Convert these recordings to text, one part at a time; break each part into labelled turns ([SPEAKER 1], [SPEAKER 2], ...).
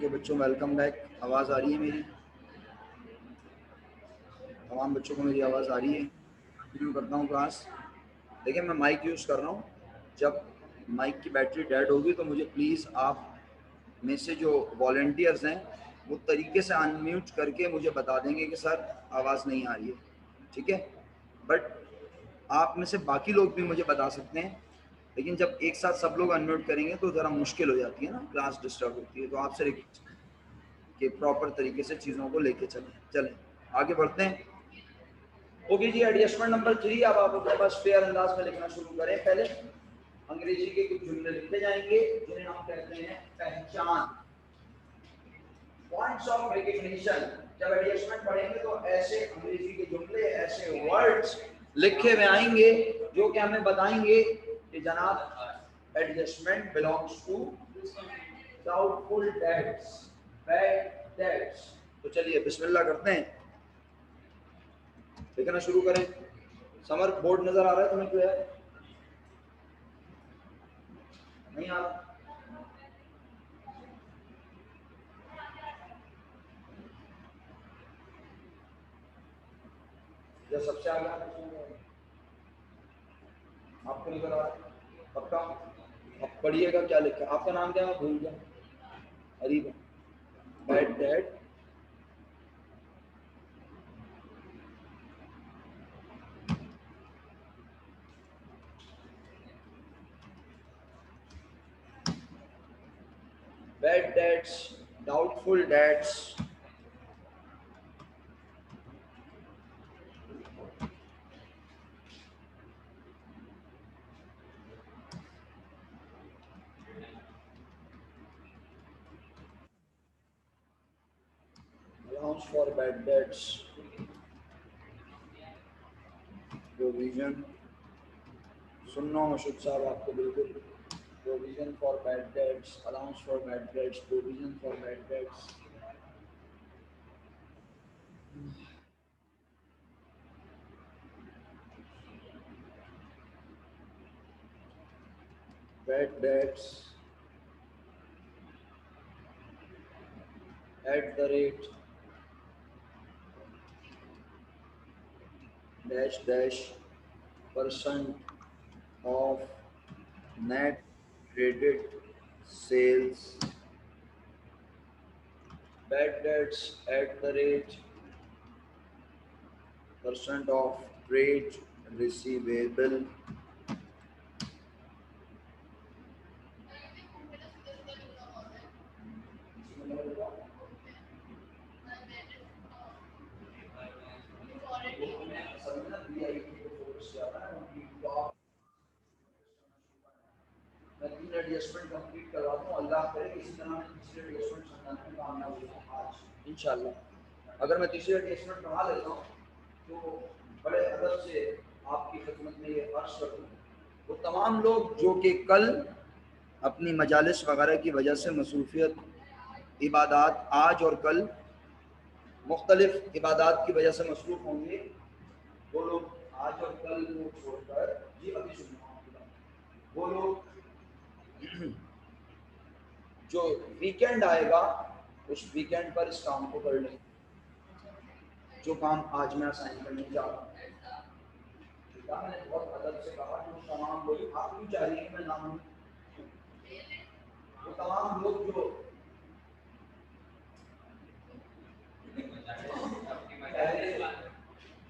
[SPEAKER 1] Okay बच्चों, welcome back. आवाज़ आ रही है मेरी? तमाम बच्चों को मेरी आवाज़ आ रही है? कंटिन्यू करता हूँ क्लास। देखिए, मैं माइक यूज़ कर रहा हूँ। जब माइक की बैटरी डेड होगी तो मुझे प्लीज़ आप में से जो वॉलंटियर्स हैं वो तरीके से अनम्यूट करके मुझे बता देंगे कि सर आवाज़ नहीं आ रही है, ठीक है? बट आप में से बाकी लोग भी मुझे बता सकते हैं, लेकिन जब एक साथ सब लोग अनम्यूट करेंगे तो ज़रा मुश्किल हो जाती है ना, क्लास डिस्टर्ब होती है। तो आपसे रिक्वेस्ट है कि प्रॉपर तरीके से चीज़ों को लेके चलें आगे बढ़ते हैं। ओके जी, एडजस्टमेंट नंबर 3। अब आप अपने पास फेयर अंदाज में लिखना शुरू करें। पहले अंग्रेजी के कुछ जुमले लिखे जाएंगे जिन्हें हम कहते हैं पहचान, पॉइंट्स ऑफ रिकग्निशन। जब एडजस्टमेंट पढ़ेंगे तो ऐसे अंग्रेजी के जुमले, ऐसे वर्ड्स लिखे हुए आएंगे जो कि हमें बताएंगे कि जनाब adjustment belongs to doubtful debts, bad debts. तो चलिए बिस्मिल्लाह करते हैं, लिखना शुरू करें। समर बोर्ड नजर आ रहा है तुम्हें? क्लियर नहीं आ रहा? जो सबसे आगे आपको नहीं करा पक्का? अब पढ़िएगा क्या लिखा। आपका नाम क्या है? भूल गया। Areeb. Bad dad, bad dads, doubtful dads, allowance for bad debts, provision, सुनना मशूद साहब आपको बिल्कुल। provision for bad debts, allowance for bad debts, provision for bad debts, bad debts at the rate dash dash percent of net credit sales, bad debts at the rate percent of trade receivable, मैं 3 adjustment complete करवा दूं, अल्लाह करे किसी तरह मैं तीसरे adjustment समझाने में कामयाब हो जाऊं आज इंशाल्लाह। अगर मैं तीसरे एडजस्टमेंट बना लेता हूं तो बड़े अदब से आपकी खिदमत में ये अर्ज कर दूं, वो तमाम लोग जो कि कल अपनी मजालिस वगैरह की वजह से मसरूफियत, इबादात आज और कल मुख्तलिफ इबादात की वजह से मसरूफ होंगे, वो लोग आज और कल को छोड़कर, जी अभी सुनिए, वो लोग जो वीकेंड आएगा उस वीकेंड पर इस काम को कर लें जो काम आज मैं असाइन करने जा रहा हूँ। मैंने बहुत अदब से कहा कि तमाम लोग, आप क्यों चाह रही है मैं नाम, वो तमाम लोग जो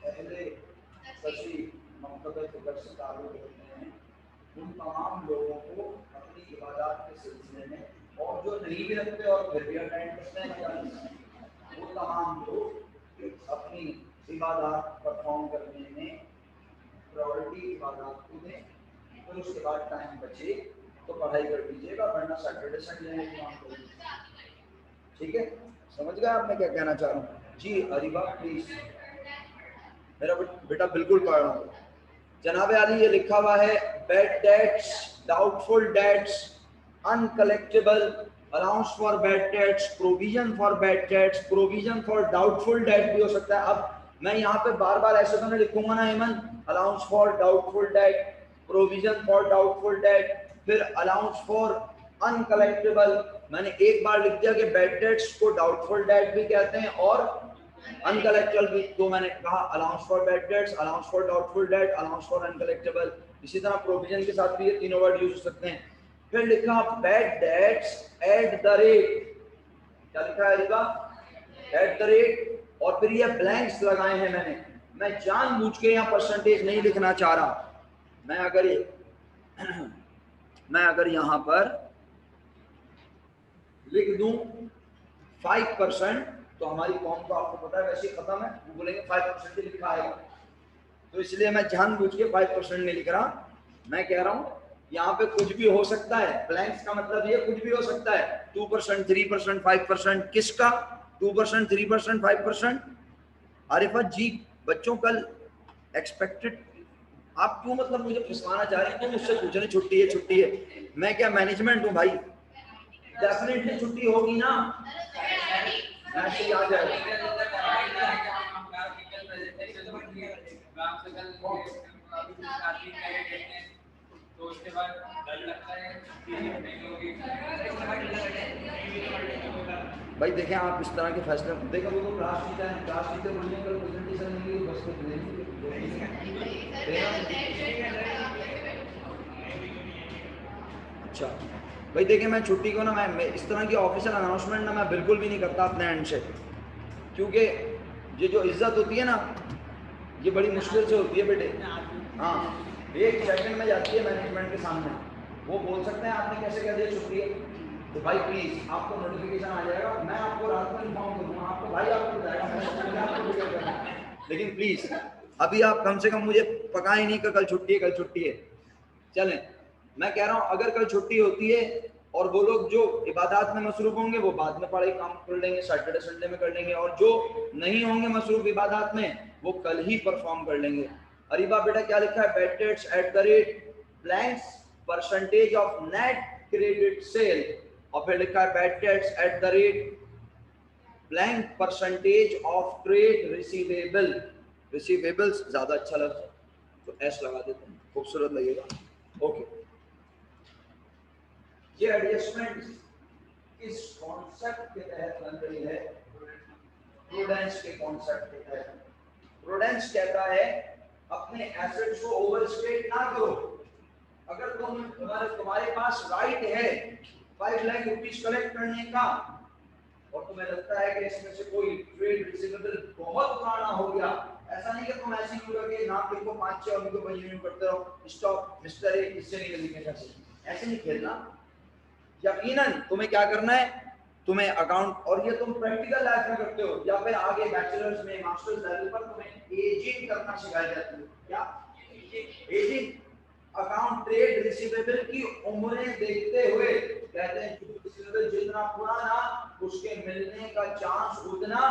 [SPEAKER 1] पहले सची मकसद फिक्र से ताल्लुक़ रखते हैं, उन तमाम लोगों को अपनी इबादत के सिलसिले में, और जो नहीं भी रखते और फिर भी अटेंड करते हैं, वो तमाम लोग अपनी इबादत परफॉर्म करने में प्रायोरिटी इबादत को दें। फिर उसके बाद टाइम बचे तो पढ़ाई कर लीजिएगा, वरना सैटरडे संडे में काम करिए। ठीक है, समझ गए आप मैं क्या कहना चाह रहा हूँ? जी अरीबा प्लीज। मेरा बेटा बिल्कुल पढ़ रहा हूँ जनाब आली। ये लिखा हुआ है bad debts, doubtful debts, uncollectible, allowance for bad dates, provision for bad dates, provision for doubtful debt भी हो सकता है। अब मैं यहाँ पे बार बार ऐसे तो नहीं लिखूंगा ना हेमन, allowance for doubtful debt, provision for doubtful debt, फिर अलाउंस फॉर अनकलेक्टेबल, मैंने एक बार लिख दिया कि बैड डेट्स को डाउटफुल डेट भी कहते हैं और अनकलेक्टेबल भी। तो मैंने कहा allowance for bad debts, allowance for doubtful debt, allowance for uncollectible. इसी तरह प्रोविजन के साथ भी ये तीनों वर्ड यूज हो सकते हैं। फिर लिखा bad debts at the rate, क्या लिखा है रिका, एट द रेट, और फिर ये ब्लैंक्स लगाए हैं मैंने। मैं जानबूझ के यहाँ परसेंटेज नहीं लिखना चाह रहा। मैं अगर यहाँ पर लिख दूं 5%, तो हमारी कॉम तो आपको पता है वैसे ही खत्म है, वो बोलेंगे 5% ही लिखा आएगा। तो इसलिए मैं जानबूझ के 5% नहीं लिख रहा। मैं कह रहा हूँ यहाँ पे कुछ भी हो सकता है। ब्लैंक्स का मतलब ये कुछ भी हो सकता है, 2%, 3%, 5%। किसका 2%, 3%, 5%? आरिफत जी, बच्चों कल एक्सपेक्टेड, आप क्यों मतलब मुझे फंसाना चाह रहे हैं? क्यों मुझसे पूछ रहे छुट्टी है छुट्टी है? मैं क्या मैनेजमेंट हूँ भाई? डेफिनेटली छुट्टी होगी ना, मैसेज आ जाएगा। तो उसके बाद डर लगता है भाई। देखें आप इस तरह के फैसले, देखो वो तो क्लास टीचर है, क्लास टीचर बोलने का प्रेजेंटेशन नहीं है, बस को अच्छा भाई। देखिए मैं छुट्टी को ना, मैं इस तरह की ऑफिशियल अनाउंसमेंट ना मैं बिल्कुल भी नहीं करता अपने एंड से, क्योंकि ये जो इज्जत होती है ना, ये बड़ी मुश्किल से होती है बेटे। हाँ, एक सेकंड में जाती है मैनेजमेंट के सामने, वो बोल सकते हैं आपने कैसे कह दिया छुट्टी है। तो भाई प्लीज आपको नोटिफिकेशन आ जाएगा, मैं आपको रात को इन्फॉर्म करूँगा, आपको भाई आपको बताएगा, लेकिन प्लीज अभी आप कम से कम मुझे पका ही नहीं कि कल छुट्टी है, कल छुट्टी है। चलें, मैं कह रहा हूँ अगर कल छुट्टी होती है और वो लोग जो इबादत में मसरूफ होंगे वो बाद में पढ़ाई काम कर लेंगे, सैटरडे संडे में कर लेंगे, और जो नहीं होंगे मसरूफ इबादत में वो कल ही परफॉर्म कर लेंगे। अरीबा बेटा क्या लिखा है? Bad debts at the rate blanks percentage of net credit sale, और फिर लिखा है bad debts at the rate blank percentage of trade receivable. Receivables ज्यादा अच्छा लगता है तो एस लगा देते हैं, खूबसूरत लगेगा। ओके, ये एडजस्टमेंट किस कॉन्सेप्ट के तहत बन रही है? प्रूडेंस के कॉन्सेप्ट के तहत। प्रूडेंस कहता है अपने एसेट्स को ओवरस्टेट ना करो। अगर तुम्हारे पास राइट है 5 लाख रुपीस कलेक्ट करने का, और तुम्हें लगता है कि इसमें से कोई ट्रेड रिसीवेबल बहुत पुराना हो गया, ऐसा नहीं कि तुम ऐसे ही करके नाम लिखो 5-6 और उनको कंटिन्यू करते रहो, स्टॉप मिस्टर ए, इससे नहीं लिखेगा, ऐसे नहीं खेलना। यकीनन तुम्हें क्या करना है, तुम्हें अकाउंट, और ये तुम प्रैक्टिकल लाइफ में करते हो या फिर आगे बैचलर्स में मास्टर्स लेवल पर तुम्हें एजिंग करना सिखाया जाता है। क्या एजिंग? अकाउंट ट्रेड रिसीवेबल की उम्रें देखते हुए कहते हैं जो रिसीवेबल जितना पुराना उसके मिलने का चांस उतना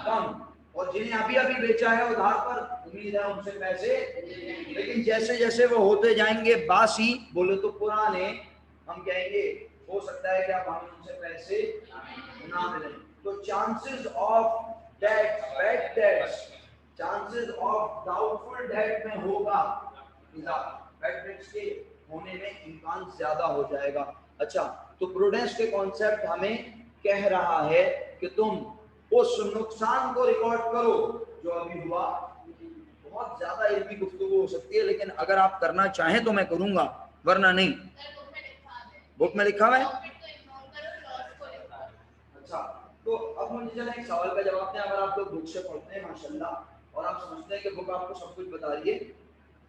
[SPEAKER 1] कम, और जिन्हें अभी अभी बेचा है उधार पर उम्मीद है उनसे पैसे, लेकिन जैसे जैसे वो होते जाएंगे बासी, बोले तो पुराने, हम कहेंगे हो सकता है कि आप हमें उनसे पैसे ना मिले। तो chances of debt, bad debts, chances of doubtful debt में होगा इजाफा, बैड डेट्स के होने में इम्कान ज्यादा हो जाएगा। अच्छा, तो प्रूडेंस के कॉन्सेप्ट हमें कह रहा है कि तुम उस नुकसान को रिकॉर्ड करो जो अभी हुआ। बहुत ज्यादा इल्मी गुफ्तगू हो सकती है, लेकिन अगर आप करना चाहें तो मैं करूंगा, वरना नहीं। बुक में लिखा हुआ है। अच्छा, तो अब मुझे चला एक सवाल का जवाब दें। अगर आप लोग बुक से पढ़ते हैं माशाल्लाह और आप समझते हैं कि बुक आपको सब कुछ बता रही है,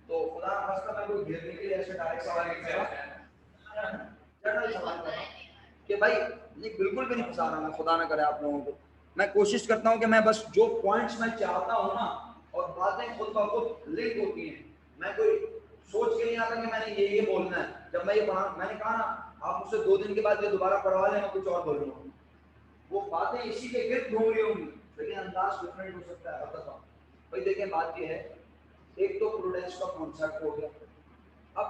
[SPEAKER 1] तो खुदा खास्ता मैं कोई घेरने के लिए ऐसे डायरेक्ट सवाल नहीं कर रहा, जनरल सवाल कर रहा हूं कि भाई ये बिल्कुल भी नहीं फंसा रहा मैं, खुदा ना करे आप लोगों को। मैं कोशिश करता हूं कि मैं बस जो पॉइंट्स मैं चाहता हूं ना, और बातें खुद ब खुद लिंक होती हैं, मैं कोई सोच के नहीं आता कि मैंने ये बोलना है। जब मैं ये पढ़ा, मैंने कहा ना आप मुझसे 2 दिन के बाद ये दोबारा पढ़वा लें, मैं कुछ और बोल रहा हूँ, वो बातें इसी के गिर्द घूम रही होंगी, लेकिन अंदाज डिफरेंट हो सकता है। बताओ भाई, देखें बात ये है, एक तो प्रूडेंस का कॉन्सेप्ट हो गया। अब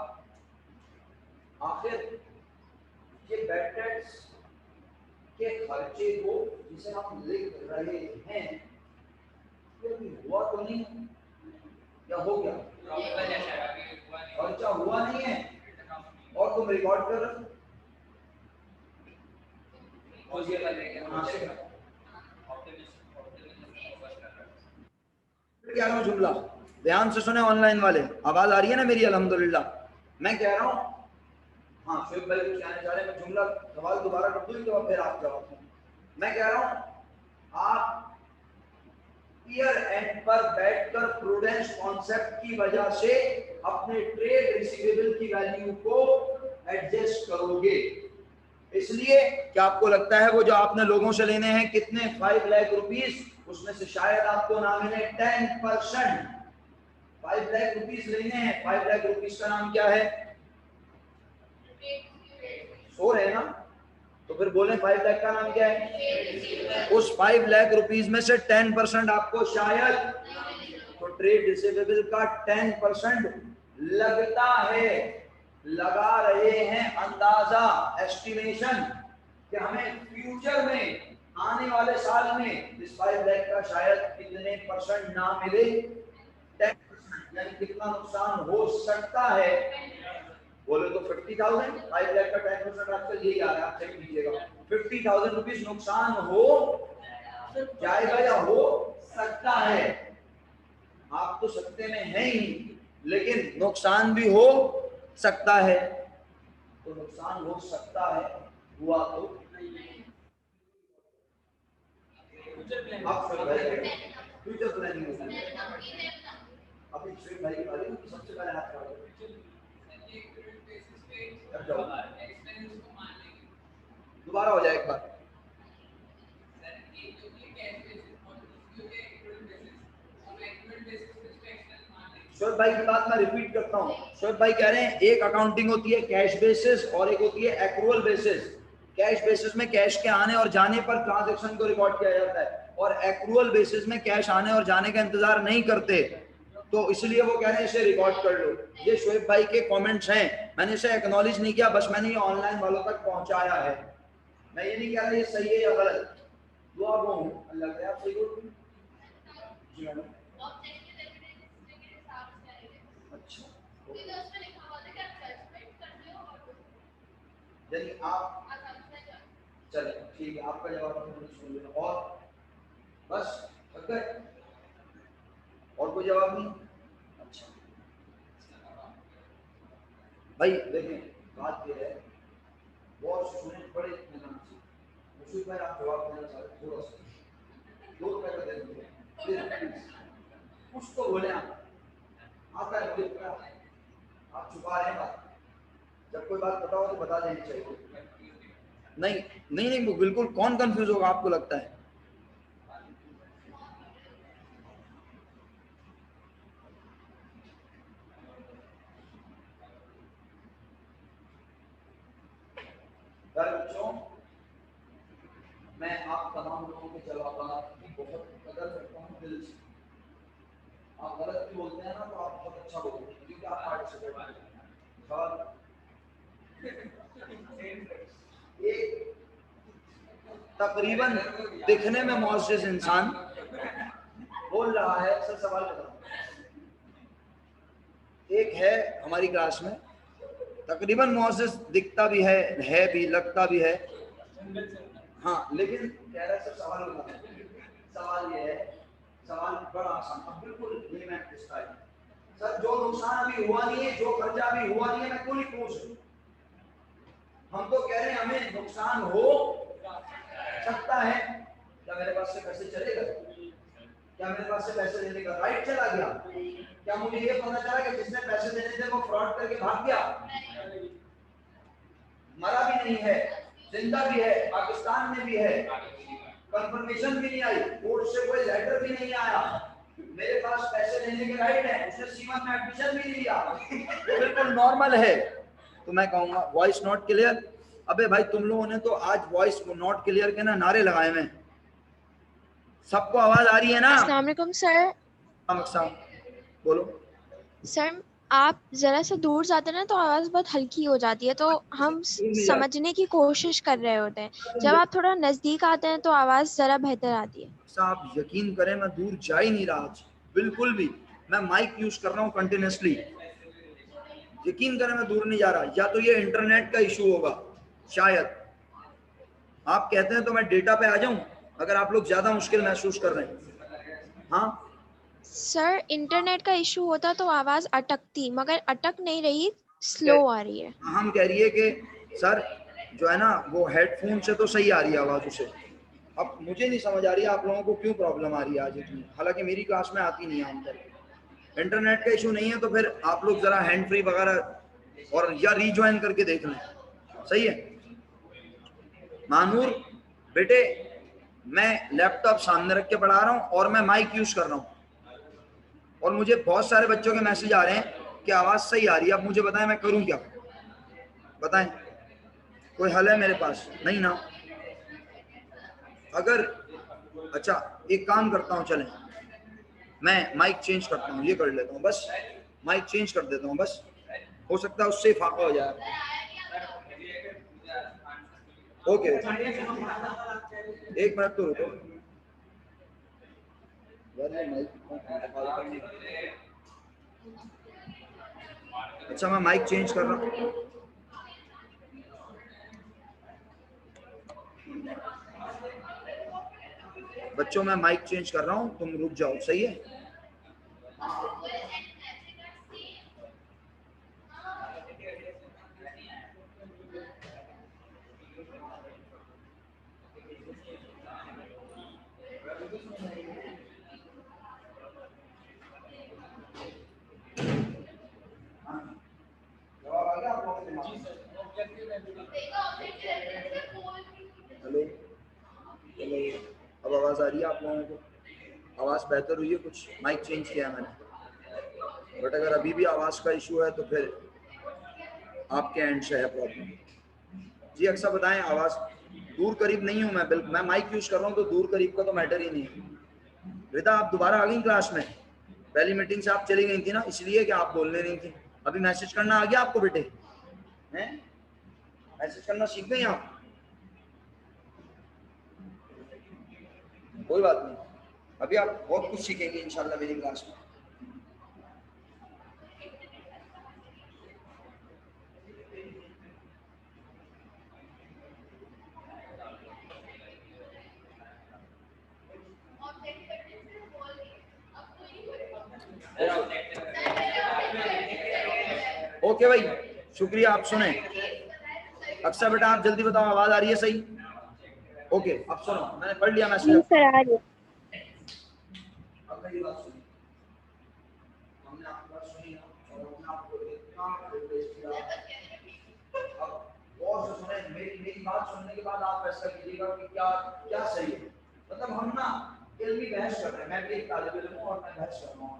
[SPEAKER 1] आखिर ये बैड डेट्स के खर्चे को जिसे हम लिख रहे हैं, ये भी हुआ तो नहीं या हो गया? खर्चा हुआ नहीं है और तुम रिकॉर्ड कर रहे हो। कह रहा हूँ जुमला ध्यान से सुने, ऑनलाइन वाले, आवाज आ रही है ना मेरी? अल्हम्दुलिल्लाह। मैं कह रहा हूँ, हाँ शोएब भाई कुछ कहने जा रहे हैं, मैं जुमला सवाल दोबारा कर दूँ तो फिर आप जवाब दें। मैं कह रहा हूँ आप ईयर एंड पर बैठकर प्रूडेंस कॉन्सेप्ट की वजह से अपने ट्रेड रिसीवेबल की वैल्यू को एडजस्ट करोगे। इसलिए क्या आपको लगता है वो जो आपने लोगों से लेने हैं कितने 5 लाख रुपीस, उसमें से शायद आपको ना मिले 10%। 5 लाख रुपीस लेने हैं, 5 लाख रुपीस का नाम क्या है? सो रहे ना, तो फिर बोले 5 लाख का नाम क्या है? उस 5 लाख रुपीस में से 10% आपको शायद, तो ट्रेड रिसीवेबल का 10% लगता है, लगा रहे हैं अंदाजा, एस्टिमेशन, कि हमें फ्यूचर में आने वाले साल में इस 5 लाख का शायद कितने परसेंट ना मिले, 10%, यानी कितना नुकसान हो सकता है। बोले तो 50,000, 5 लाख का 10% आपका यही आ रहा है, आप चेक कीजिएगा। 50,000 रुपीज नुकसान हो जाएगा या हो सकता है। आप तो सकते में है ही, लेकिन नुकसान भी हो सकता है, तो नुकसान हो सकता है, हुआ तो आप फ्यूचर प्लानिंग होता है। अभी श्री भाई के बारे में सबसे पहले हाथ खड़ा दोबारा हो जाए एक बार। शोएब भाई की बात मैं रिपीट करता हूँ। शोएब भाई कह रहे हैं एक अकाउंटिंग होती है कैश बेसिस और एक होती है एक्रूअल बेसिस। कैश बेसिस में कैश के आने और जाने पर ट्रांजैक्शन को रिकॉर्ड किया जाता है, और एक्रूअल बेसिस में कैश आने और जाने का इंतजार नहीं करते, तो इसलिए वो कह रहे हैं इसे रिकॉर्ड कर लो। ये शोएब भाई के कमेंट्स हैं, मैंने इसे एक्नॉलेज नहीं किया, बस मैंने ये ऑनलाइन वालों तक पहुंचाया है। मैं ये नहीं कह रहा ये सही है या गलत, दुआ वो हूँ अल्लाह करे आप सही बोल। जी मैडम, अच्छा यदि आप, चलिए ठीक है, आपका जवाब मैंने सुन लिया, और बस अगर और कोई जवाब नहीं? अच्छा भाई देखें, बात ये है, बहुत सुने बड़े इत्मीनान से, मुझे पर आप जवाब देना चाहते थोड़ा सा 2 रुपए का दे दीजिए, कुछ तो बोले आप, आता है मुझे पता, आप छुपा रहे हैं बात, जब कोई बात बताओ तो बता देनी चाहिए। नहीं नहीं नहीं बिल्कुल, कौन कंफ्यूज होगा आपको लगता है? बच्चों, मैं आप तमाम लोगों के जवाब की बहुत कदर करता हूँ दिल से। आप गलत भी बोलते हैं ना तो आप बहुत अच्छा बोलते हैं, क्योंकि आप पार्टिसिपेट करते हैं। एक तकरीबन दिखने में मुअज़्ज़िज़ इंसान बोल रहा है, सर सवाल बताओ। एक है हमारी क्लास में तकरीबन मुअज़्ज़िज़, दिखता भी है भी, लगता भी है, हाँ, लेकिन कह रहा है सर सवाल बताओ। सवाल ये है, सवाल बड़ा आसान, अब बिल्कुल ये मैं पूछता है सर, जो नुकसान अभी हुआ नहीं है, जो खर्चा अभी हुआ नहीं है, मैं क्यों नहीं पूछ, हम तो कह रहे हैं हमें नुकसान हो सकता है, क्या मेरे पास से पैसे चलेगा? क्या मेरे पास से पैसे लेने का राइट चला गया? क्या मुझे ये पता चला कि जिसने पैसे देने थे वो फ्रॉड करके भाग गया? मरा भी नहीं है, जिंदा भी है, पाकिस्तान में भी है, कंफर्मेशन भी नहीं आई, कोर्ट से कोई लेटर भी नहीं आया, मेरे पास पैसे लेने के राइट है, उसने सीमन में एडमिशन भी नहीं लिया, वो बिल्कुल नॉर्मल है। तो मैं कहूंगा वॉइस नॉट क्लियर। अबे भाई तुम लोगों ने तो आज वॉइस नॉट क्लियर के ना नारे लगाए हैं, सबको आवाज आ रही है ना?
[SPEAKER 2] अस्सलाम वालेकुम सर।
[SPEAKER 1] बोलो
[SPEAKER 2] सर आप जरा सा दूर जाते हैं ना तो आवाज बहुत हल्की हो जाती है, तो हम समझने की कोशिश कर रहे होते हैं, जब आप थोड़ा नजदीक आते हैं तो आवाज जरा बेहतर आती है।
[SPEAKER 1] आप यकीन करें मैं दूर जा ही नहीं रहा आज बिल्कुल भी, मैं माइक यूज कर रहा हूँ कंटिन्यूसली, यकीन करें मैं दूर नहीं जा रहा। या तो ये इंटरनेट का इशू होगा शायद, आप कहते हैं तो मैं डेटा पे आ जाऊं अगर आप लोग ज्यादा मुश्किल महसूस कर रहे हैं। हाँ
[SPEAKER 2] सर इंटरनेट का इशू होता तो आवाज अटकती, मगर अटक नहीं रही, स्लो आ रही है।
[SPEAKER 1] हम कह रही है कि सर जो है ना वो हेडफोन से तो सही आ रही है आवाज उसे। अब मुझे नहीं समझ आ रही है आप लोगों को क्यों प्रॉब्लम आ रही है आज इतनी, हालांकि मेरी क्लास में आती नहीं है आमतौर। इंटरनेट का इशू नहीं है तो फिर आप लोग जरा हैंड फ्री वगैरह और या रीज्वाइन करके देख लें, सही है। मानूर बेटे मैं लैपटॉप सामने रख के पढ़ा रहा हूँ और मैं माइक यूज कर रहा हूँ और मुझे बहुत सारे बच्चों के मैसेज आ रहे हैं कि आवाज सही आ रही है। अब मुझे बताएं मैं करूं क्या, बताएं कोई हल है मेरे पास? नहीं ना। अगर अच्छा एक काम करता हूं, चलें मैं माइक चेंज करता हूं, ये कर लेता हूं बस, माइक चेंज कर देता हूं बस, हो सकता है उससे फाका हो जाए। ओके एक मिनट तो रुको अच्छा मैं माइक चेंज कर रहा हूँ। बच्चों मैं माइक चेंज कर रहा हूँ, तुम रुक जाओ, सही है। हेलो हेलो, अब आवाज आ रही है आप लोगों को? आवाज बेहतर हुई है कुछ? माइक चेंज किया है मैंने, बट अगर अभी भी आवाज का इशू है तो फिर आपके एंड से है प्रॉब्लम। जी अक्सर बताएं, आवाज दूर करीब नहीं हूं मैं, बिल्कुल मैं माइक यूज कर रहा हूं तो दूर करीब का तो मैटर ही नहीं है। रिता आप दोबारा आ गई क्लास में? पहली मीटिंग से आप चली गई थी ना, इसलिए कि आप बोलने नहीं थी। अभी मैसेज करना आ गया आपको बेटे? हैं मैसेज करना सीख गई आप? कोई बात नहीं, अभी आप बहुत कुछ सीखेंगे इंशाल्लाह मेरी क्लास में। ओके भाई शुक्रिया, आप सुने। अक्सर बेटा आप जल्दी बताओ आवाज आ रही है सही? ओके अब सुनो, मैंने पढ़ लिया मैसेज।
[SPEAKER 2] सर आ रही है।
[SPEAKER 1] अब मेरी बात सुनिए, हमने आपकी बात सुनी और हमने आपको इतना रिक्वेस्ट किया। अब और से सुने, मेरी मेरी बात सुनने के बाद आप फैसला कीजिएगा कि क्या क्या सही है। मतलब हम ना इल्मी बहस कर रहे हैं, मैं भी एक तालिब इल्म हूं और मैं बहस कर रहा हूं।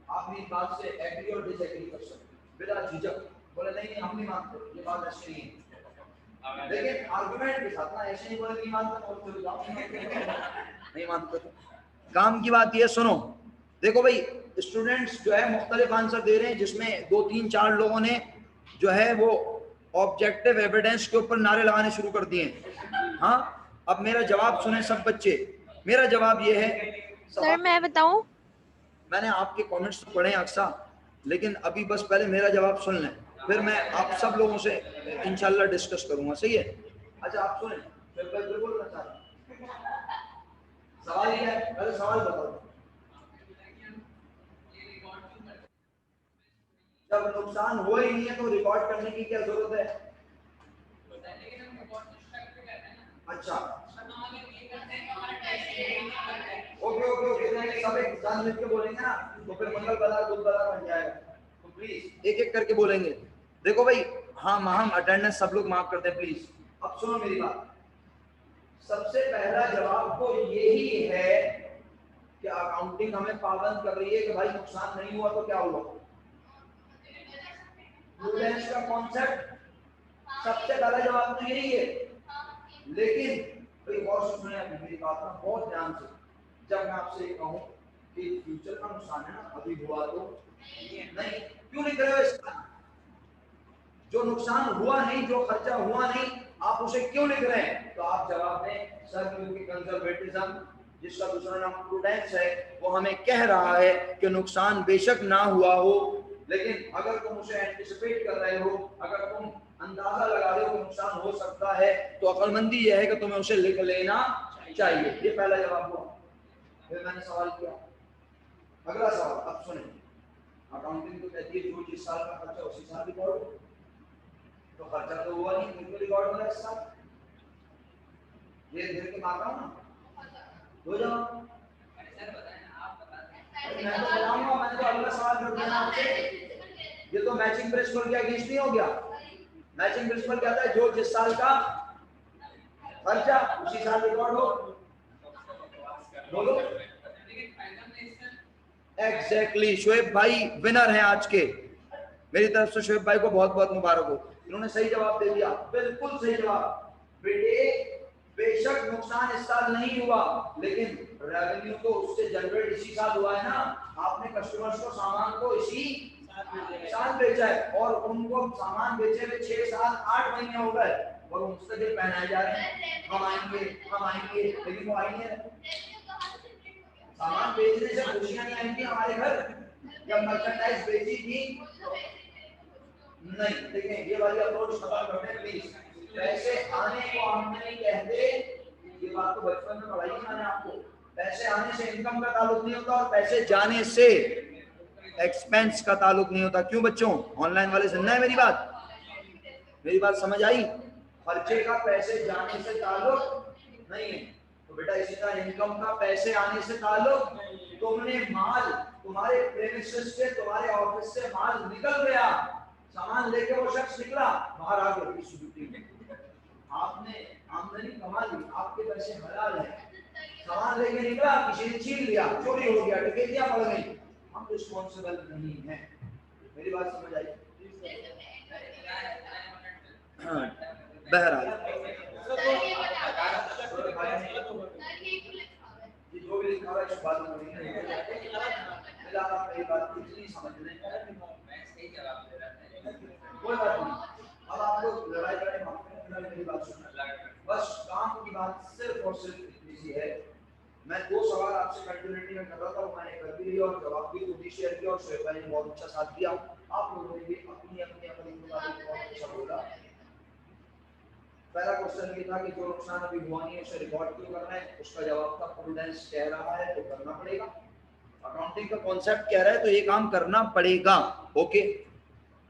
[SPEAKER 1] आप मेरी बात से एग्री और डिसएग्री कर सकते हैं बिना झिझक, बोले नहीं नहीं हम नहीं मानते, ये बात ऐसी नहीं है, लेकिन आर्गुमेंट के साथ ना, ऐसे नहीं बोले नहीं मानते और चले जाओ नहीं मानते तो। काम की बात ये सुनो, देखो भाई स्टूडेंट्स जो है मुख्तलिफ आंसर दे रहे हैं, जिसमें 2 3 4 लोगों ने जो है वो ऑब्जेक्टिव एविडेंस के ऊपर नारे लगाने शुरू कर दिए। हाँ अब मेरा जवाब सुने सब बच्चे, मेरा जवाब ये है।
[SPEAKER 2] सर मैं बताऊं?
[SPEAKER 1] मैंने आपके कमेंट्स तो पढ़े अक्सर, लेकिन अभी बस पहले मेरा जवाब सुन लें, फिर मैं आप सब लोगों से इंशाल्लाह डिस्कस करूंगा, सही है। अच्छा आप सुने, बिल्कुल सवाल ये है, पहले सवाल बताओ। जब नुकसान हुआ ही नहीं है तो रिकॉर्ड करने की क्या जरूरत है? अच्छा ओके ओके ओके, सब एक जान लिख के बोलेंगे ना तो फिर मंगल बाजार दूध बाजार बन जाएगा, तो प्लीज एक एक करके बोलेंगे। देखो भाई हाँ हम अटेंडेंस सब लोग माफ करते हैं प्लीज। अब सुनो मेरी बात, सबसे पहला जवाब तो यही है कि अकाउंटिंग हमें पाबंद कर रही है कि भाई नुकसान नहीं हुआ तो क्या हुआ। प्रूडेंस का कॉन्सेप्ट सबसे पहला जवाब तो यही है। लेकिन भाई बहुत सुनिए मेरी बात ना बहुत ध्यान से, जब मैं आपसे कहूं कि फ्यूचर का नुकसान है ना, अभी हुआ तो नहीं, क्यों नहीं करे इसका? जो नुकसान हुआ नहीं, जो खर्चा हुआ नहीं, आप उसे क्यों लिख रहे हैं? तो आप जवाब दें सर क्योंकि कंजर्वेटिज्म जिसका दूसरा नाम प्रूडेंस है वो हमें कह रहा है कि नुकसान बेशक ना हुआ हो, लेकिन अगर तुम उसे एंटिसिपेट कर रहे हो, अगर तुम अंदाजा लगा रहे हो कि नुकसान हो सकता है, तो अक्लमंदी यह है कि तुम्हें उसे लिख लेना चाहिए। ये पहला जवाब हुआ। फिर मैंने सवाल किया, अगला सवाल अब सुने। अकाउंटिंग तो कहती है जो जिस साल का खर्चा उसी साल रिकॉर्ड हो, तो खर्चा तो हुआ नहीं, क्योंकि रिकॉर्ड हो रहा है इस साल। ये देख के मार रहा हूं ना, हो जाओ। मैं तो बताऊंगा, मैंने तो अगला सवाल कर दिया आपसे। ये तो मैचिंग प्रिंसिपल के अगेंस्ट नहीं हो गया। मैचिंग प्रिंसिपल कहता है जो जिस साल का खर्चा उसी साल रिकॉर्ड हो। बोलो। एग्जैक्टली शोएब भाई विनर हैं आज के। मेरी तरफ से शोएब भाई को बहुत बहुत मुबारक हो, इन्होंने सही जवाब दे दिया, बिल्कुल सही जवाब। बेटे बेशक नुकसान इस साल नहीं हुआ, लेकिन रेवेन्यू तो उससे जनरेट इसी साल हुआ है ना। आपने कस्टमर्स को सामान को इसी साल बेचा है, और उनको सामान बेचे हुए 6 साल 8 महीने हो गए, और उनसे जो पहनाए जा रहे हैं हम आएंगे, लेकिन वो आई नहीं है। सामान बेचने से खुशियां नहीं आई थी हमारे घर, जब मर्चेंडाइज बेची थी नहीं। देखें ये वाली अप्रोच खत्म करते हैं प्लीज। पैसे आने को आमदनी कहते, ये बात तो बचपन में पढ़ाई है मैंने आपको। पैसे आने से इनकम का ताल्लुक नहीं होता, और पैसे जाने से एक्सपेंस का ताल्लुक नहीं होता। क्यों बच्चों, ऑनलाइन वाले सुनना है मेरी बात? मेरी बात समझ आई? खर्चे का पैसे जाने से ताल्लुक नहीं है, तो बेटा इसी तरह इनकम का पैसे आने से ताल्लुक। तुमने माल, तुम्हारे प्रेमिसेस से, तुम्हारे ऑफिस से माल निकल गया, सामान लेके वो शख्स निकला, बाहर आ गया इस ड्यूटी में, आपने आमदनी कमा ली, आपके पैसे हलाल है। सामान लेके निकला, किसी ने छीन लिया, चोरी हो गया, डकैतियां पड़ गई, हम रिस्पॉन्सिबल नहीं है। मेरी बात समझ आई? बहरहाल जो भी लिखा हुआ है इस बात में नहीं है, फिलहाल आप मेरी बात इतनी समझ लें, कोई बात नहीं। अब आप लोग लड़ाई लड़ाई मेरी बात सुनना, बस काम की बात सिर्फ और सिर्फ इतनी सी है। मैं 2 सवाल आपसे कंटिन्यूटी में कर रहा था, वो मैंने कर भी लिया और जवाब भी खुद ही शेयर किया, और शोएब भाई ने बहुत अच्छा साथ दिया। आप लोगों ने भी अपनी अपनी अपनी मुताबिक बहुत अच्छा बोला। पहला क्वेश्चन ये था कि जो नुकसान अभी हुआ नहीं है उसे रिकॉर्ड क्यों करना है, उसका जवाब था प्रूडेंस कह रहा है तो करना पड़ेगा। अकाउंटिंग का कॉन्सेप्ट कह रहा है तो ये काम करना पड़ेगा। ओके,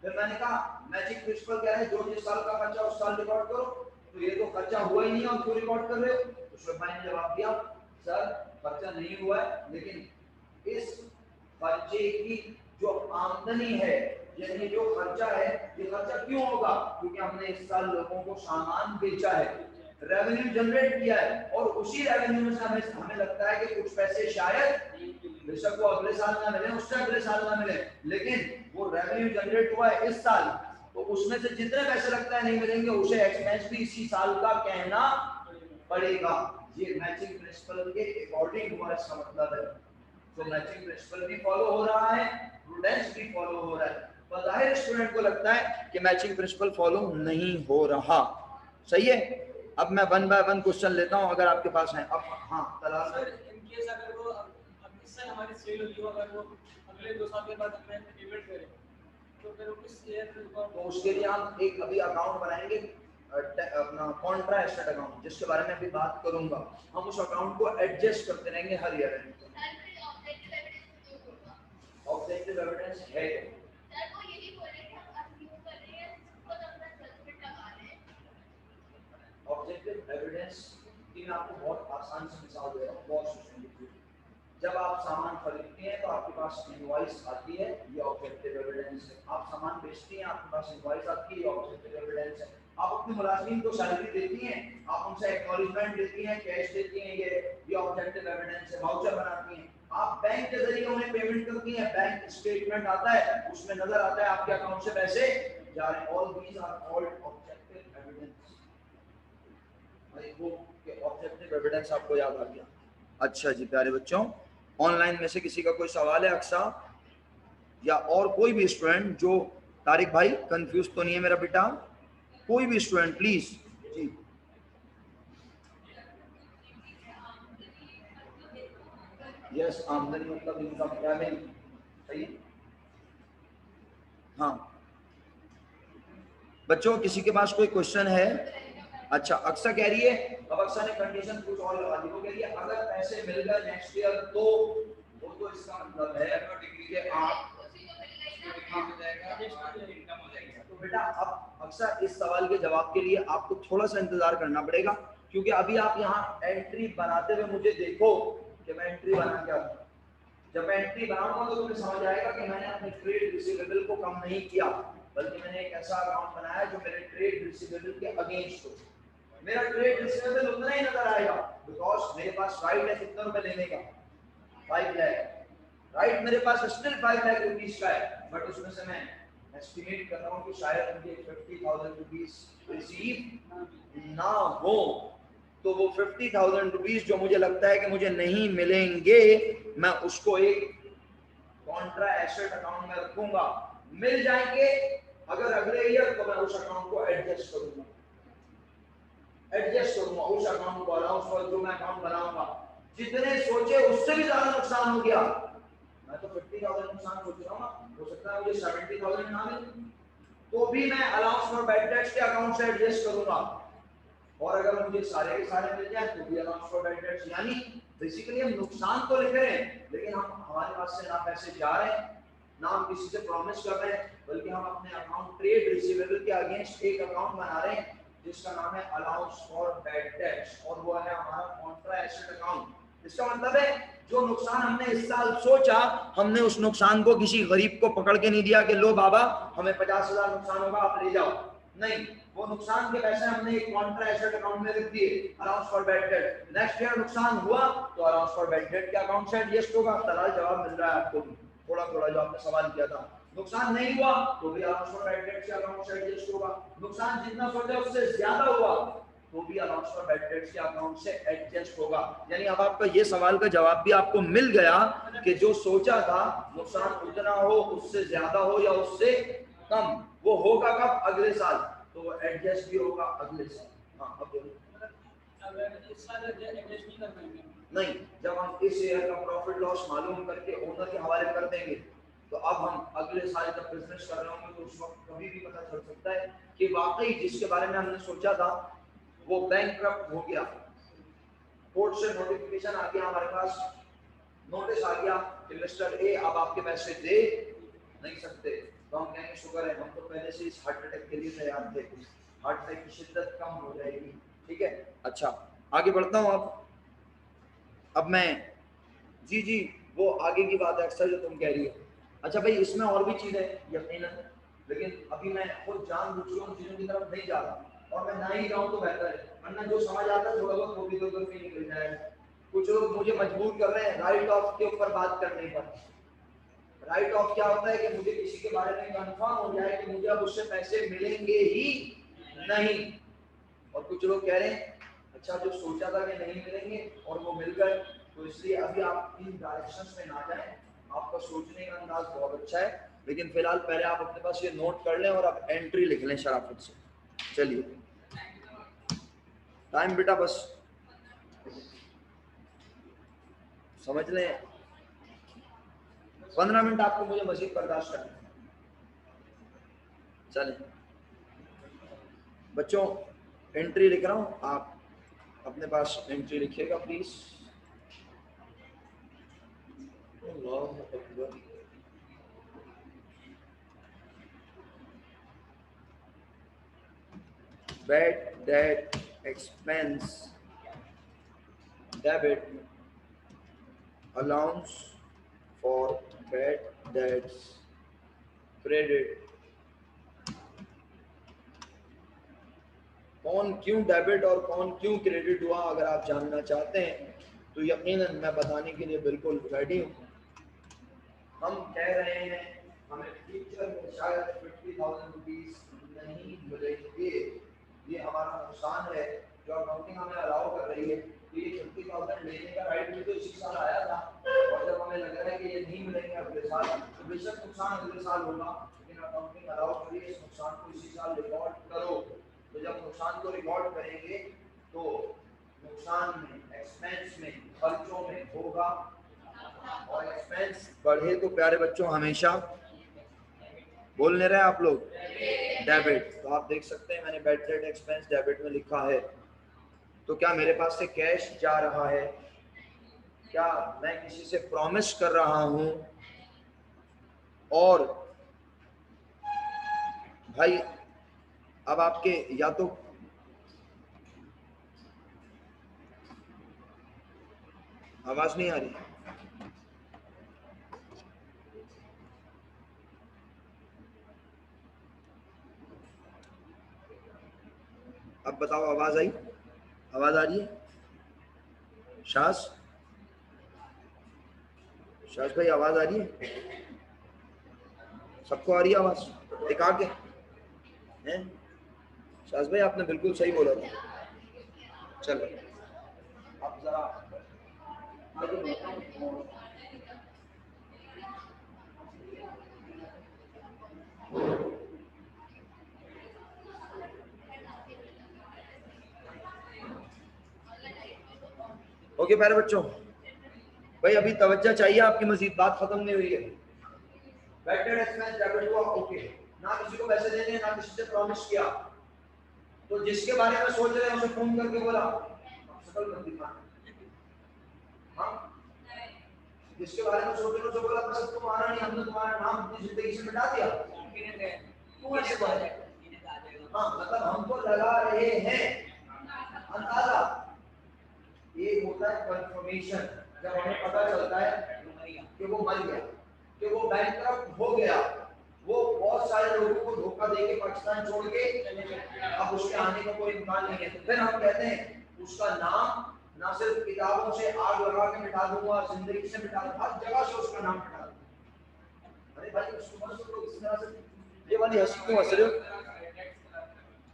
[SPEAKER 1] फिर मैंने कहा मैजिक प्रिंसिपल कह रहा है जो जिस साल का खर्चा उस साल रिकॉर्ड करो, तो ये तो खर्चा हुआ ही नहीं है और क्यों रिकॉर्ड कर रहे हो? तो शोएब भाई ने जवाब दिया सर खर्चा नहीं हुआ है, लेकिन इस खर्चे की जो आमदनी है, यानी जो खर्चा है, ये खर्चा क्यों होगा? क्योंकि हमने इस साल लोगों को सामान बेचा है, रेवेन्यू जनरेट किया है, और उसी रेवेन्यू में से हमें लगता है कि कुछ पैसे शायद बेशक वो अगले साल ना मिले, उससे अगले साल ना मिले, लेकिन वो रेवेन्यू जनरेट हुआ है इस साल, तो उसमें से जितने पैसे लगता है नहीं मिलेंगे, उसे एक्सपेंस भी इसी साल का कहना पड़ेगा। ये मैचिंग प्रिंसिपल के अकॉर्डिंग हुआ, इसका मतलब है। तो मैचिंग प्रिंसिपल भी फॉलो हो रहा है, प्रूडेंस भी फॉलो हो रहा है। बज़ाहिर स्टूडेंट को लगता है कि मैचिंग प्रिंसिपल फॉलो नहीं हो रहा। सही है। अब मैं 1 बाय 1 क्वेश्चन लेता हूं, अगर आपके पास है। अब हाँ तलाश
[SPEAKER 3] सर, इन केस अगर वो अब इस साल हमारी सेल होगी, अगर वो अगले 2 साल के बाद हमें पेमेंट करें, तो फिर वो किस ईयर में होगा?
[SPEAKER 1] तो उसके लिए हम एक अभी अकाउंट बनाएंगे, अपना कॉन्ट्रा एसेट अकाउंट, जिसके बारे में अभी बात करूंगा। हम उस अकाउंट को एडजस्ट करते रहेंगे हर ईयर। ऑब्जेक्टिव एविडेंस है ऑब्जेक्टिव एविडेंस की मैं आपको बहुत आसान से मिसाल दे रहा हूँ, बहुत सोचने। जब आप सामान खरीदते हैं तो आपके पास इनवॉइस आती है, ये ऑब्जेक्टिव एविडेंस है। आप सामान बेचते हैं, आपके पास इनवॉइस आती है, ये ऑब्जेक्टिव एविडेंस है। आप अपने मुलाजिम को सैलरी देती हैं, आप उनसे एक्नॉलेजमेंट देती हैं, कैश देती हैं, ये ऑब्जेक्टिव एविडेंस है। वाउचर बनाती हैं, आप बैंक के जरिए उन्हें पेमेंट करती हैं, बैंक स्टेटमेंट आता है, उसमें नजर आता है आपके अकाउंट से पैसे जा रहे हैं। All these are called objective evidence. I hope कि ऑब्जेक्टिव एविडेंस आपको याद आ गया। अच्छा जी प्यारे बच्चों, ऑनलाइन में से किसी का कोई सवाल है अक्सा या और कोई भी स्टूडेंट? जो तारिक भाई कंफ्यूज तो नहीं है मेरा बेटा? कोई भी स्टूडेंट प्लीज जी। यस, आमदनी मतलब इनकम, क्या नहीं? सही। हाँ बच्चों किसी के पास कोई क्वेश्चन है? अच्छा, अक्सा कह रही है, अब अक्सा ने कंडीशन कुछ और लगा दी, वो कह रही है अगर पैसे मिल गए नेक्स्ट ईयर तो वो तो इसका मतलब है डिग्री के आप तो बेटा अब अक्सर इस सवाल के जवाब के लिए आपको थोड़ा सा इंतजार करना पड़ेगा, क्योंकि अभी आप यहाँ एंट्री बनाते हुए मुझे देखो कि मैं एंट्री बना क्या। जब मैं एंट्री बनाऊंगा तो तुम्हें समझ आएगा कि मैंने अपने ट्रेड रिसीवेबल को कम नहीं किया, बल्कि मैंने एक ऐसा अकाउंट बनाया जो मेरे ट्रेड रिसीवेबल के अगेंस्ट हो। मेरा ट्रेड रिसीवेबल उतना ही नजर आएगा बिकॉज मेरे पास राइट है कितना रुपए लेने का, 5 लाख राइट, मेरे पास स्टिल 5 लाख रुपीस का है, बट उसमें से मैं एस्टिमेट कर रहा हूँ कि शायद मुझे 50,000 रुपीस रिसीव ना हो, तो वो 50,000 रुपीस जो मुझे लगता है कि मुझे नहीं मिलेंगे, मैं उसको एक कॉन्ट्रा एसेट अकाउंट में रखूंगा। मिल जाएंगे अगर अगले ईयर तो मैं उस अकाउंट को एडजस्ट करूंगा उस अकाउंट को अलाउंस फॉर जो मैं अकाउंट बनाऊंगा। जितने सोचे उससे भी ज्यादा नुकसान हो गया, मैं तो 50,000 नुकसान सोच रहा हूँ ना, हो सकता है मुझे 70,000 ना मिले, तो भी मैं अलाउंस फॉर बैड डेट्स के अकाउंट से एडजस्ट करूंगा, और अगर मुझे सारे के सारे मिल जाए तो भी अलाउंस फॉर बैड डेट्स। यानी बेसिकली हम नुकसान तो लिख रहे हैं, लेकिन हम हमारे पास से ना पैसे जा रहे हैं ना हम किसी से प्रॉमिस कर रहे हैं, बल्कि हम अपने अकाउंट ट्रेड रिसीवेबल के अगेंस्ट एक अकाउंट बना रहे हैं जिसका नाम है अलाउंस फॉर बैड डेट्स, और वो है हमारा कॉन्ट्रा एसेट अकाउंट। इसका मतलब है जो नुकसान हमने इस साल सोचा, हमने उस नुकसान को किसी गरीब को पकड़ के नहीं दिया कि लो बाबा हमें 50,000 नुकसान होगा आप ले जाओ, नहीं, वो नुकसान के पैसे हमने एक कॉन्ट्रा एसेट अकाउंट में रख दिए allowance for bad debt. Next year नुकसान हुआ तो अलाउंस फॉर बैड डेट के अकाउंट से एडजस्ट होगा। सवाल जवाब मिल रहा है आपको थोड़ा थोड़ा जो आपने सवाल किया था। नुकसान नहीं हुआ तो भी अलाउंस फॉर बैड डेट के अकाउंट से एडजस्ट होगा। नुकसान जितना सोचा उससे ज्यादा हुआ तो भी अलाउंस फॉर बैड डेट्स के अकाउंट से एडजस्ट होगा। यानी अब आपका ये सवाल का जवाब भी आपको मिल गया कि जो सोचा था नुकसान उतना हो, उससे ज्यादा हो या उससे कम, वो होगा कब? अगले साल, तो वो एडजस्ट भी होगा अगले साल। हाँ अब
[SPEAKER 3] अगर इस साल एडजस्ट नहीं कर पाएंगे,
[SPEAKER 1] नहीं, जब हम इस ईयर का प्रॉफिट लॉस मालूम करके ओनर के हवाले कर देंगे, तो अब हम अगले साल जब बिजनेस कर रहे होंगे तो उस वक्त कभी भी पता चल सकता है कि वाकई जिसके बारे में हमने सोचा था वो बैंकक्रप्ट हो गया, कोर्ट से नोटिफिकेशन आ गया, हमारे पास नोटिस आ गया कि मिस्टर ए अब आपके पैसे दे नहीं सकते, तो हम कहेंगे शुक्र है हम तो पहले से इस हार्ट अटैक के लिए तैयार थे, हार्ट अटैक की शिद्दत कम हो जाएगी। ठीक है, अच्छा आगे बढ़ता हूँ। अब मैं जी वो आगे की बात है अक्सर जो तुम कह रही हो। अच्छा भाई इसमें और भी चीज़ है यकीनन, लेकिन अभी मैं खुद जानबूझ के उन चीज़ों की तरफ नहीं जा रहा, और मैं ना ही जाऊँ तो बेहतर है, वरना जो समझ आता है थोड़ा बहुत वो भी तो निकल जाएगा। कुछ लोग मुझे मजबूर कर रहे हैं राइट ऑफ के ऊपर बात करने पर। राइट ऑफ क्या होता है कि मुझे किसी के बारे में कंफर्म हो जाए कि मुझे अब उससे पैसे मिलेंगे ही नहीं, और कुछ लोग कह रहे हैं अच्छा जो सोचा था कि नहीं मिलेंगे और वो मिल गए, तो इसलिए अभी आप इन डायरेक्शंस में ना जाएं। आपका सोचने का अंदाज बहुत अच्छा है, लेकिन फिलहाल पहले आप अपने पास ये नोट कर लें और आप एंट्री लिख लें शराफत से। चलिए टाइम बेटा बस समझ लें, 15 मिनट आपको मुझे मजीद बर्दाश्त करना है। चलें बच्चों एंट्री लिख रहा हूँ, आप अपने पास एंट्री लिखिएगा please. Bad debt expense debit allowance for bad debts credit। कौन क्यों डेबिट और कौन क्यों क्रेडिट हुआ, अगर आप जानना चाहते हैं तो यकीनन मैं बताने के लिए बिल्कुल रेडी हूँ। हम कह रहे हैं हमें फ्यूचर में शायद 50,000 रुपीज नहीं मिलेंगे, ये हमारा नुकसान है जो अकाउंटिंग हमें अलाउ कर रही है। तो ये 50,000 लेने का राइट भी तो इसी साल आया था, और जब हमें लग रहा है कि ये नहीं मिलेंगे अगले साल, तो बेशक नुकसान अगले साल होगा, लेकिन अकाउंटिंग अलाउ करिए इस नुकसान को इसी साल रिकॉर्ड करो। तो जब नुकसान को रिकॉर्ड करेंगे तो नुकसान में, एक्सपेंस में, खर्चों में होगा, और एक्सपेंस बढ़े तो प्यारे बच्चों हमेशा बोल नहीं रहे आप लोग? डेबिट। तो आप देख सकते हैं मैंने बैड डेट एक्सपेंस डेबिट में लिखा है। तो क्या मेरे पास से कैश जा रहा है? क्या मैं किसी से प्रॉमिस कर रहा हूं? और भाई अब आपके या तो आवाज नहीं आ रही, अब बताओ आवाज आई? आवाज आ रही है? शास भाई आवाज आ रही है? सबको आ रही है आवाज? एक आगे हैं? शास भाई आपने बिल्कुल सही बोला था। चलो आप जरा ओके प्यारे बच्चों, भाई अभी तवज्जो चाहिए आपकी, मजीद बात खत्म नहीं हुई है। बैड डेट एक्सपेंस डेबिट हुआ, ओके, ना किसी को पैसे देने ना किसी से प्रॉमिस किया, तो जिसके बारे में सोच रहे हैं उसे फोन करके बोला शकल मत दिखाना। हाँ, जिसके बारे में सोच रहे हो उसे बोला बस तुम्हारा नहीं, हमने तुम्हारा नाम अपनी जिंदगी से मिटा दिया। हाँ, मतलब हमको लगा रहे हैं अंदाजा। एक होता है कंफर्मेशन, जब हमें पता चलता है कि वो मर गया, कि वो बैंकक्रप्ट हो गया, वो बहुत सारे लोगों को धोखा देके पाकिस्तान छोड़ के अब उसके आने का कोई इम्कान नहीं है, तो फिर हम कहते हैं उसका नाम ना सिर्फ किताबों से आग लगा के मिटा दूंगा, जिंदगी से मिटा दूंगा, हर जगह से उसका नाम मिटा दूंगा। अरे भाई उसको मत सोचो इस तरह से, ये वाली हंसी क्यों हंस रहे हो?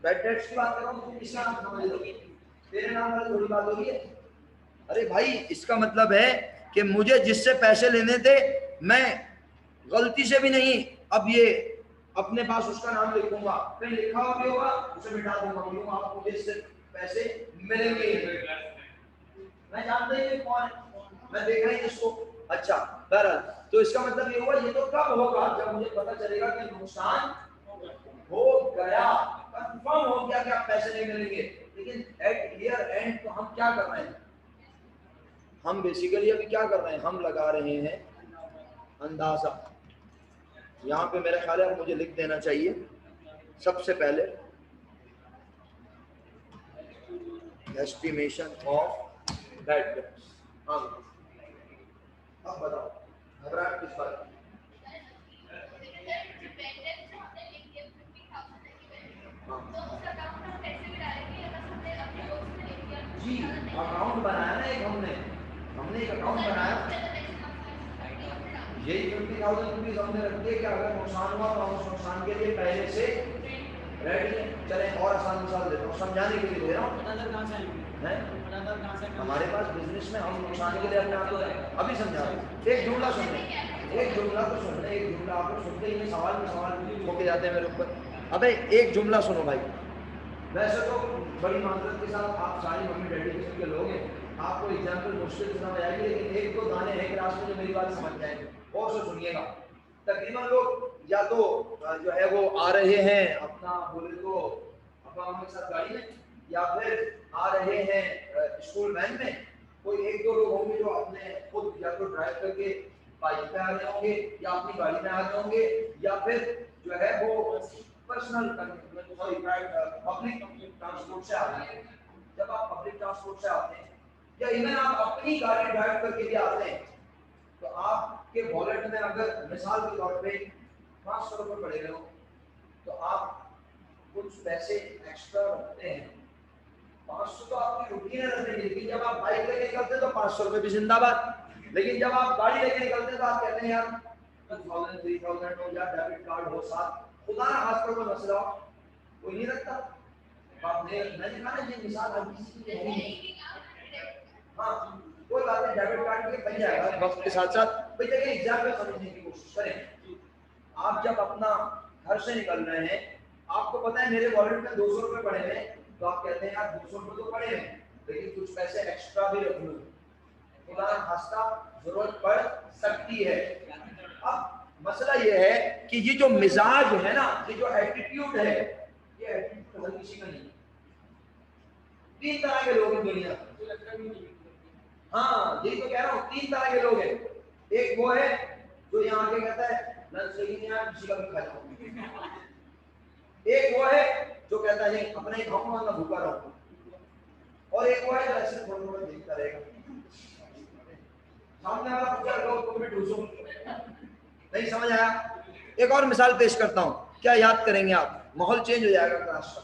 [SPEAKER 1] बैड डेट्स की बात कर रहा हूं, तुम किसका नाम समझ लो? तेरे नाम वाली थोड़ी बात हो रही है। अरे भाई इसका मतलब है कि मुझे जिससे पैसे लेने थे मैं गलती से भी नहीं अब ये अपने पास उसका नाम लिखूंगा, फिर लिखा हुआ भी होगा उसे मिटा दूंगा, बोलूंगा आपको मुझे इससे पैसे मिलेंगे। मैं जानता ही नहीं कौन है, मैं देख रही इसको। अच्छा बहरहाल, तो इसका मतलब ये हुआ, ये तो कब होगा जब मुझे पता चलेगा कि नुकसान हो गया, कंफर्म हो गया कि आप पैसे नहीं मिलेंगे। लेकिन एट ईयर एंड तो हम क्या कर रहे हैं? हम बेसिकली अभी क्या कर रहे हैं? हम लगा रहे हैं अंदाजा। यहाँ पे मेरा ख्याल है मुझे लिख देना चाहिए सबसे पहले एस्टिमेशन ऑफ बैड डेट्स। हाँ अब बताओ घबराहट किस बात की? जी अकाउंट बनाया ना एक, हमने एक अकाउंट बनाया, यही 50,000 रुपीज हमने रख दिए कि अगर नुकसान हुआ तो हम उस नुकसान के लिए पहले से रेडी हैं। चले और आसान मिसाल देता हूँ समझाने के लिए दे रहा हूँ। हमारे पास बिजनेस में हम नुकसान के लिए अपने आप को अभी समझा रहे हैं। एक जुमला सुनने, एक जुमला तो सुनने, एक जुमला आपको सुनते ही सवाल में सवाल होके जाते हैं मेरे ऊपर। अबे एक जुमला सुनो भाई, वैसे तो बड़ी माजरत के साथ आप सारी मम्मी डैडी किस्म के लोग हैं, आपको एग्जाम्पल मुश्किल से समझ आएगी, लेकिन एक दो दाने हैं क्लास में जो मेरी बात समझ जाएंगे और से सुनिएगा। तकरीबन लोग या तो जो है वो आ रहे हैं अपना बोले तो अपना के साथ गाड़ी में, या फिर आ रहे हैं स्कूल वैन में। कोई एक दो लोग होंगे जो अपने खुद या तो ड्राइव करके बाइक पे आ रहे होंगे या अपनी गाड़ी में आ रहे होंगे, या फिर जो है वो पर्सनल पब्लिक ट्रांसपोर्ट से आते हैं। जब आप पब्लिक ट्रांसपोर्ट से आते हैं या इवन आप अपनी गाड़ी ड्राइव करके भी आते हैं, तो आपके वॉलेट में अगर मिसाल के तौर पे 500 रुपए पड़े हो तो आप कुछ पैसे एक्स्ट्रा रखते हैं। 500 तो आपकी रुपये न रखने, लेकिन जब आप बाइक लेके निकलते हैं तो 500 रुपए भी जिंदाबाद। लेकिन जब आप गाड़ी लेके निकलते हैं तो आप कहते हैं यार 2000 3000 हो या डेबिट कार्ड हो साथ, खुदा ना खास पर कोई मसला हो, कोई नहीं रखता। आपने मैंने कहा ना ये मिसाल हर किसी की नहीं। हाँ कोई बात नहीं, डेबिट कार्ड के बन जाएगा वक्त के साथ साथ। भाई देखिए एग्जाम्पल समझने की कोशिश करें। आप जब अपना घर से निकल रहे हैं, आपको पता है मेरे वॉलेट में 200 रुपए पड़े हैं, तो आप कहते हैं यार 200 रुपए तो पड़े हैं लेकिन कुछ पैसे एक्स्ट्रा भी रख लूं, खुदा खास्ता जरूरत पड़ सकती है। अब मसला ये है कि ये जो मिजाज है ना, ये जो एटीट्यूड है, ये एटीट्यूड हर किसी का नहीं। 3 तरह के लोग हैं दुनिया में। हाँ, यही तो कह रहा हूँ, 3 तरह के लोग हैं। एक वो है जो यहाँ के कहता है लंच सही नहीं यार, किसी का भी खा जाओ। एक वो है जो कहता है नहीं अपने ही खाऊंगा ना भूखा रहूंगा। और एक वो है जो ऐसे थोड़ा थोड़ा देखता रहेगा, सामने वाला पूछा लो तुम भी ढूंढो। नहीं समझ आया? एक और मिसाल पेश करता हूं, क्या याद करेंगे आप? माहौल चेंज हो जाएगा क्लास का।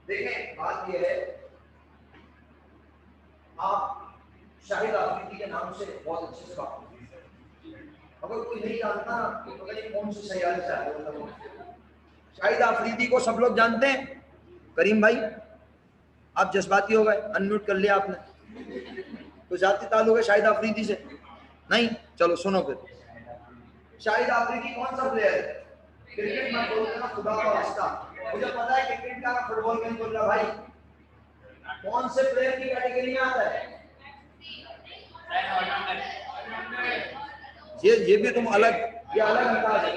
[SPEAKER 1] देखें, बात यह है, आप शाहिद आफरीदी के नाम से बहुत अच्छे से बात करते हैं। अगर कोई नहीं जानता तो पता नहीं कौन सी सयाल से आया होता। शाहिद आफरीदी को सब लोग जानते हैं। करीम भाई आप जज्बाती हो गए, अनम्यूट कर लिया आपने। तो जाती ताल्लुक है शाहिद आफरीदी से? नहीं, चलो सुनो फिर। शाहिद आफरीदी कौन सा प्लेयर है? क्रिकेट में बोलते हैं खुदा का वास्ता, मुझे पता है क्रिकेट का, फुटबॉल नहीं बोल रहा भाई। कौन से प्लेयर की कैटेगरी में आता है? ये भी तुम अलग, ये अलग अंदाज है।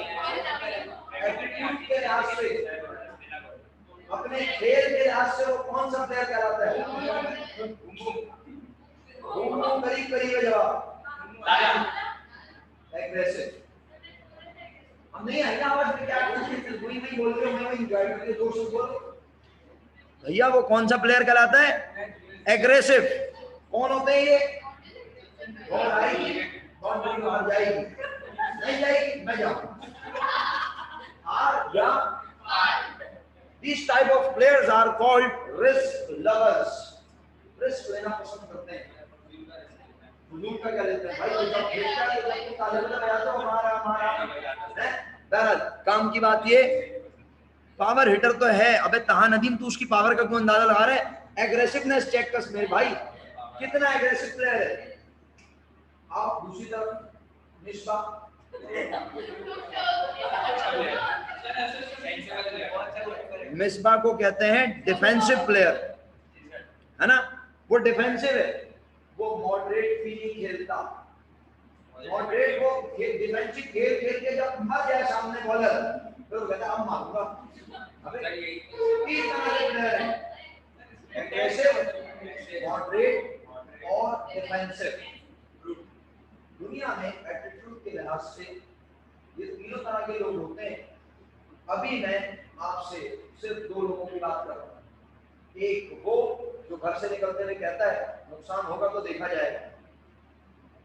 [SPEAKER 1] एटीट्यूड के लिहाज से, अपने खेल के लिहाज से वो कौन सा प्लेयर कहलाता है? करीब करीब है जवाब। एग्रेसिव। हम नहीं है ना, आवाज में क्या वही नहीं बोल रहे, मैं एंजॉय करके जोर से बोलो भैया। वो कौन सा प्लेयर कहलाता है? एग्रेसिव। कौन होते हैं ये? बॉल आएगी, बाउंड्री बाहर जाएगी, नहीं जाएगी, मैं जाऊं। These type of players are called risk lovers. Risk लेना पसंद करते हैं। हुजूर का क्या लेते हैं भाई? जब खेलता है तो जब ताले में लगा तो हमारा बहरहाल काम की बात ये, पावर हिटर तो है। अबे तहा नदीम, तू उसकी पावर का क्यों अंदाजा लगा रहा है? एग्रेसिवनेस चेक कर मेरे भाई, कितना एग्रेसिव प्लेयर है। आप दूसरी तरफ मिसबा, मिसबा को कहते हैं डिफेंसिव प्लेयर, है ना? वो डिफेंसिव है, वो मॉडरेट भी नहीं खेलता। मॉडरेट वो डिफेंसिव खेल खेल के जब मर जाए सामने बॉलर, तो वो कहता है अब मारूंगा। अबे तीन तरह के प्लेयर हैं, एग्रेसिव, मॉडरेट और डिफेंसिव। दुनिया में एटीट्यूड के लिहाज से ये तीनों तरह के लोग होते हैं। अभी मैं आपसे सिर्फ 2 लोगों की बात कर रहा हूँ। एक वो जो घर से निकलते हुए कहता है नुकसान होगा तो देखा जाएगा,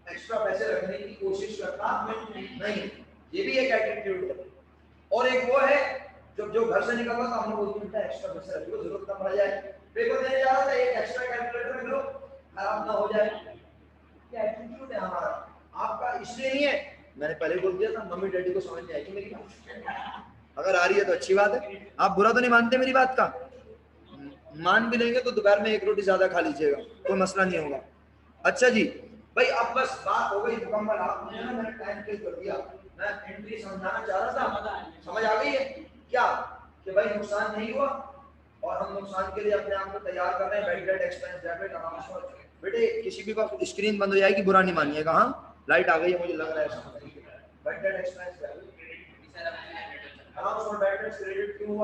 [SPEAKER 1] एक्स्ट्रा पैसे रखने की कोशिश करता नहीं, ये भी एक एटीट्यूड है। और एक वो है जो घर से निकल रहा था, हम लोग बोलते हैं एक्स्ट्रा पैसे रख लो, जरूरत कम पड़ जाए, पेपर देने जा रहा था, एक एक्स्ट्रा कैलकुलेटर रख लो, खराब ना हो जाए। ये एटीट्यूड है हमारा, आपका इसलिए नहीं है। मैंने पहले बोल दिया था, मम्मी डैडी को समझ नहीं आएगी मेरी बात। अगर आ रही है तो अच्छी बात है, आप बुरा तो नहीं मानते मेरी बात का? मान भी लेंगे तो दोपहर में 1 रोटी ज्यादा खा लीजिएगा, कोई मसला नहीं होगा। अच्छा जी भाई, अब बस बात हो गई मुकम्मल। आप मुझे ना, मैंने टाइम पे कर दिया, मैं एंट्री समझाना चाह रहा था, समझ आ गई है क्या? कि भाई नुकसान नहीं हुआ और हम नुकसान के लिए अपने आप को तैयार कर रहे हैं। Bad debt expense debit announcement, बेटे किसी भी वक्त स्क्रीन बंद हो जाएगी, बुरा नहीं मानिएगा। हाँ, लाइट आ गई है, मुझे लग रहा है। Bad debt expense debit announcement, bad debt credit क्यों हुआ?